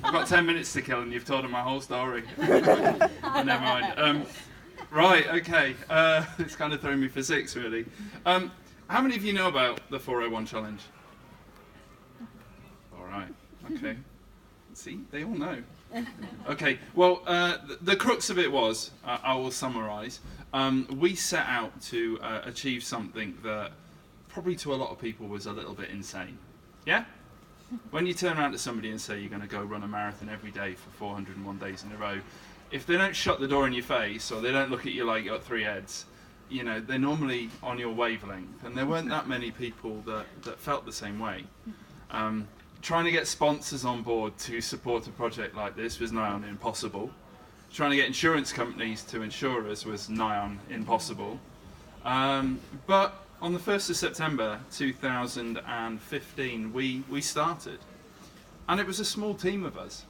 I've got 10 minutes to kill and you've told them my whole story. But never mind. Right, okay. It's kind of throwing me for 6, really. How many of you know about the 401 challenge? All right, okay. See, they all know. Okay, well, the crux of it was, I will summarise, we set out to achieve something that probably to a lot of people was a little bit insane. Yeah? When you turn around to somebody and say you're going to go run a marathon every day for 401 days in a row, if they don't shut the door in your face or they don't look at you like you got 3 heads, you know, they're normally on your wavelength. And there weren't that many people that felt the same way. Trying to get sponsors on board to support a project like this was nigh on impossible. Trying to get insurance companies to insure us was nigh on impossible. But on the 1st of September 2015, we started. And it was a small team of us.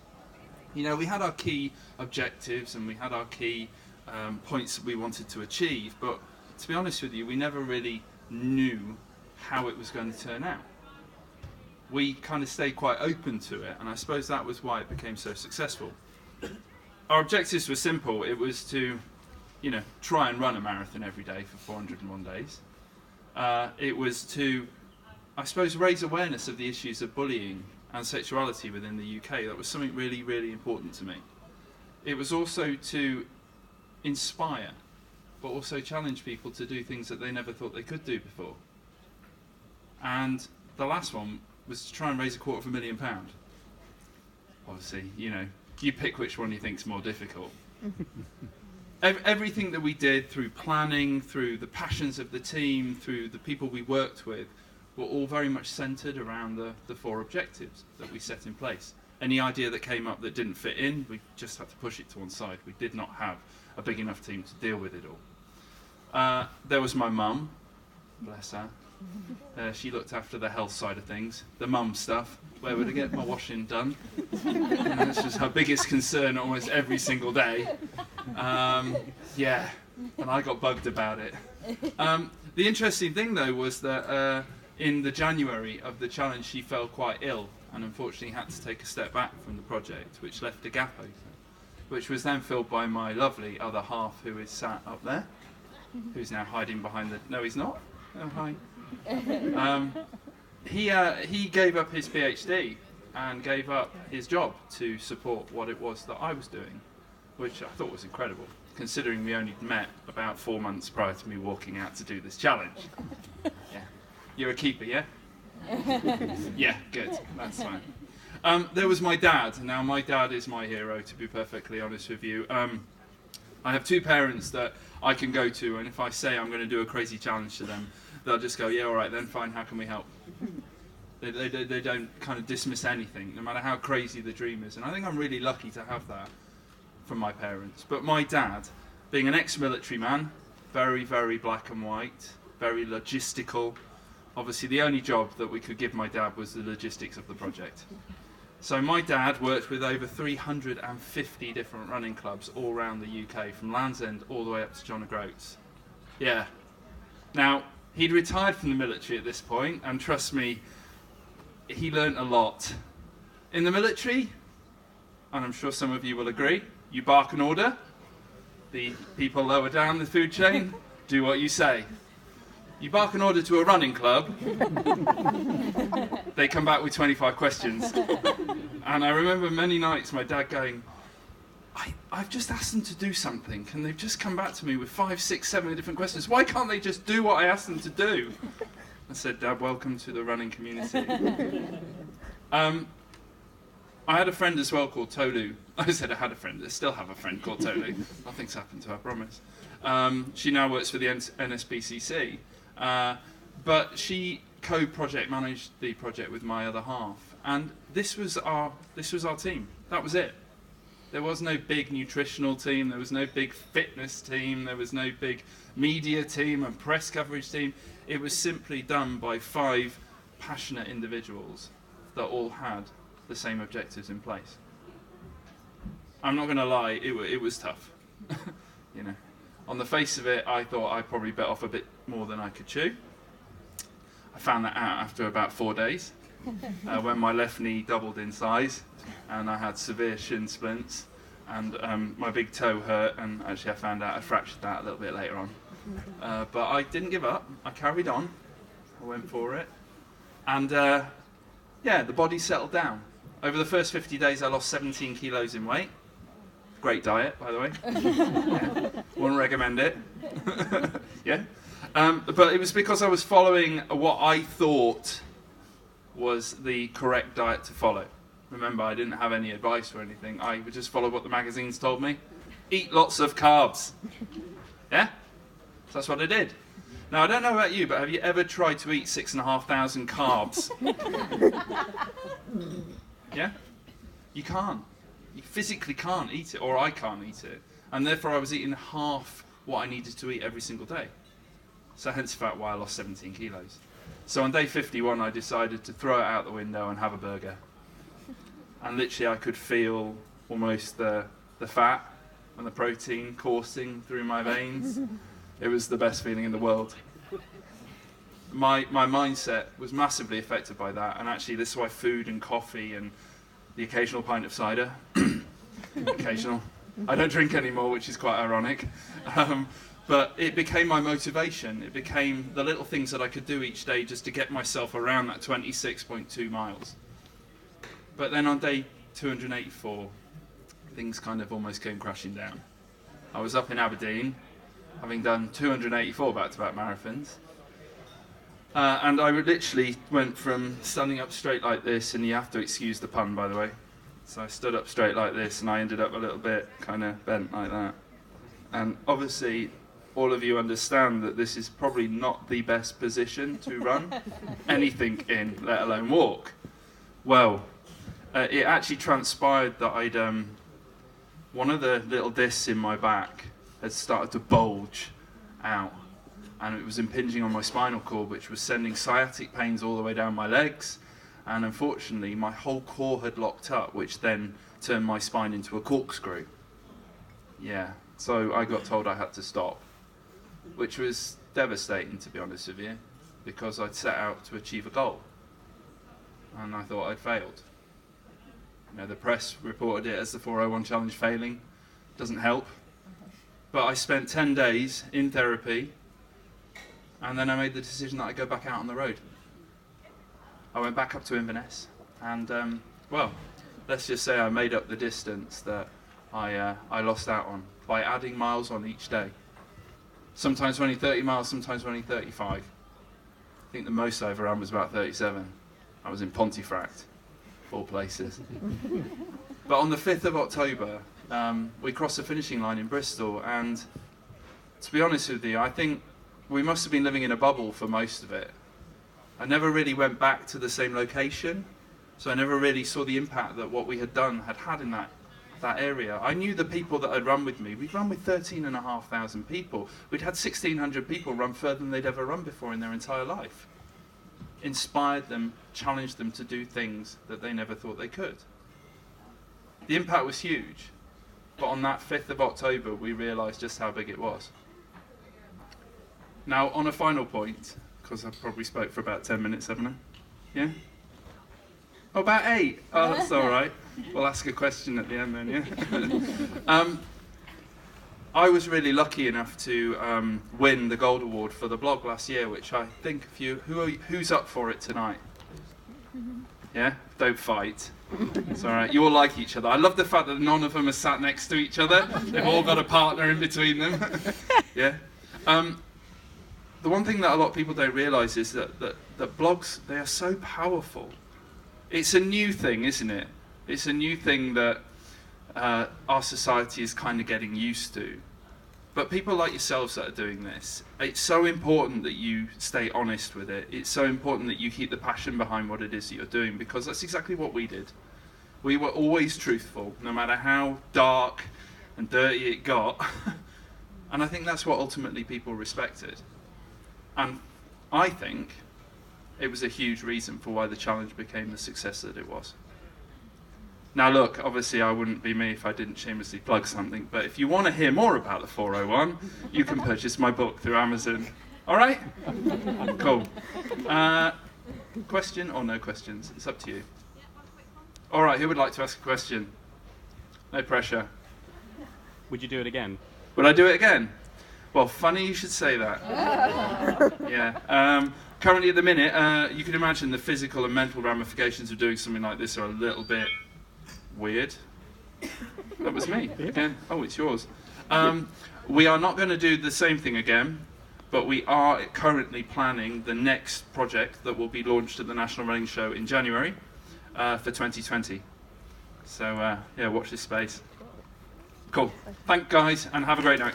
You know, we had our key objectives and we had our key points that we wanted to achieve, but to be honest with you, we never really knew how it was going to turn out. We kind of stayed quite open to it, and I suppose that was why it became so successful. Our objectives were simple. It was to, you know, try and run a marathon every day for 401 days. It was to, I suppose, raise awareness of the issues of bullying and sexuality within the UK. That was something really, really important to me. It was also to inspire, but also challenge people to do things that they never thought they could do before. And the last one was to try and raise £250,000. Obviously, you know, you pick which one you think's more difficult. Everything that we did, through planning, through the passions of the team, through the people we worked with, were all very much centred around the 4 objectives that we set in place. Any idea that came up that didn't fit in, we just had to push it to one side. We did not have a big enough team to deal with it all. There was my mum, bless her. She looked after the health side of things, the mum stuff, where would I get my washing done? And this was her biggest concern almost every single day. Yeah, and I got bugged about it. The interesting thing though was that in the January of the challenge she fell quite ill and unfortunately had to take a step back from the project, which left a gap open, which was then filled by my lovely other half, who is sat up there, who's now hiding behind the... No, he's not? Oh, hi. He gave up his PhD and gave up his job to support what it was that I was doing, which I thought was incredible, considering we only met about 4 months prior to me walking out to do this challenge. Yeah. You're a keeper, yeah? Yeah, good. That's fine. There was my dad. Now, my dad is my hero, to be perfectly honest with you. I have 2 parents that I can go to, and if I say I'm going to do a crazy challenge to them, they'll just go, yeah, all right, then fine, how can we help? They don't kind of dismiss anything, no matter how crazy the dream is. And I think I'm really lucky to have that from my parents. But my dad, being an ex-military man, very, very black and white, very logistical. Obviously, the only job that we could give my dad was the logistics of the project. So my dad worked with over 350 different running clubs all around the UK, from Land's End all the way up to John O'Groats. Yeah. Now, he'd retired from the military at this point, and trust me, he learnt a lot. In the military, and I'm sure some of you will agree, you bark an order, the people lower down the food chain do what you say. You bark an order to a running club, they come back with 25 questions. And I remember many nights my dad going, I've just asked them to do something and they've just come back to me with 5, 6, 7 different questions. Why can't they just do what I asked them to do? I said, Dad, welcome to the running community. I had a friend as well called Tolu. I said I had a friend. I still have a friend called Tolu. Nothing's happened to her, I promise. She now works for the NSPCC. But she co-project managed the project with my other half. And this was our team. That was it. There was no big nutritional team, there was no big fitness team, there was no big media team and press coverage team. It was simply done by 5 passionate individuals that all had the same objectives in place. I'm not going to lie, it was tough. You know, on the face of it, I thought I probably bit off a bit more than I could chew. I found that out after about 4 days, when my left knee doubled in size. and I had severe shin splints, and my big toe hurt, and actually I found out I fractured that a little bit later on. But I didn't give up. I carried on. I went for it. And yeah, the body settled down. Over the first 50 days, I lost 17 kilos in weight. Great diet, by the way. Yeah. Wouldn't recommend it. Yeah. But it was because I was following what I thought was the correct diet to follow. Remember, I didn't have any advice or anything. I would just follow what the magazines told me. Eat lots of carbs. Yeah? So that's what I did. Now, I don't know about you, but have you ever tried to eat 6,500 carbs? Yeah? You can't. You physically can't eat it, or I can't eat it. And therefore, I was eating half what I needed to eat every single day. So hence the fact why I lost 17 kilos. So on day 51, I decided to throw it out the window and have a burger. And literally, I could feel almost the fat and the protein coursing through my veins. It was the best feeling in the world. My mindset was massively affected by that, and actually this is why food and coffee and the occasional pint of cider, occasional, I don't drink anymore, which is quite ironic, but it became my motivation. It became the little things that I could do each day just to get myself around that 26.2 miles. But then on day 284, things kind of almost came crashing down. I was up in Aberdeen, having done 284 back-to-back marathons. And I literally went from standing up straight like this, and you have to excuse the pun, by the way. So I stood up straight like this, and I ended up a little bit kind of bent like that. And obviously, all of you understand that this is probably not the best position to run anything in, let alone walk. Well, it actually transpired that one of the little discs in my back had started to bulge out, and it was impinging on my spinal cord, which was sending sciatic pains all the way down my legs, and unfortunately my whole core had locked up, which then turned my spine into a corkscrew. Yeah, so I got told I had to stop, which was devastating, to be honest with you, because I'd set out to achieve a goal, and I thought I'd failed. You know, the press reported it as the 401 challenge failing. Doesn't help. But I spent 10 days in therapy, and then I made the decision that I'd go back out on the road. I went back up to Inverness, and well, let's just say I made up the distance that I lost out on by adding miles on each day. Sometimes only 30 miles, sometimes only 35. I think the most I ever ran was about 37. I was in Pontefract, of all places. But on the 5th of October, we crossed the finishing line in Bristol, and to be honest with you, I think we must have been living in a bubble for most of it. I never really went back to the same location, so I never really saw the impact that what we had done had in that area. I knew the people that had run with me. We'd run with 13,500 people. We'd had 1,600 people run further than they'd ever run before in their entire life. Inspired them, challenged them to do things that they never thought they could. The impact was huge, but on that 5th of October, we realised just how big it was. Now, on a final point, because I probably spoke for about 10 minutes, haven't I? Yeah? Oh, about 8? Oh, that's all right. We'll ask a question at the end then, yeah? I was really lucky enough to win the Gold Award for the blog last year, which I think who's up for it tonight? Yeah? Don't fight. It's all right. You all like each other. I love the fact that none of them are sat next to each other. They've all got a partner in between them. Yeah? The one thing that a lot of people don't realise is that blogs, they are so powerful. It's a new thing, isn't it? It's a new thing that our society is kind of getting used to. But people like yourselves that are doing this, it's so important that you stay honest with it. It's so important that you keep the passion behind what it is that you're doing, because that's exactly what we did. We were always truthful, no matter how dark and dirty it got. And I think that's what ultimately people respected. And I think it was a huge reason for why the challenge became the success that it was. Now look, obviously I wouldn't be me if I didn't shamelessly plug something, but if you want to hear more about the 401, you can purchase my book through Amazon. All right? Cool. Question or no questions? It's up to you. All right, who would like to ask a question? No pressure. Would you do it again? Would I do it again? Well, funny you should say that. Yeah. Currently at the minute, you can imagine the physical and mental ramifications of doing something like this are a little bit weird. That was me again. Oh, it's yours. We are not going to do the same thing again, but we are currently planning the next project that will be launched at the National Running Show in January for 2020. So yeah, watch this space. Cool. Thank guys, and have a great night.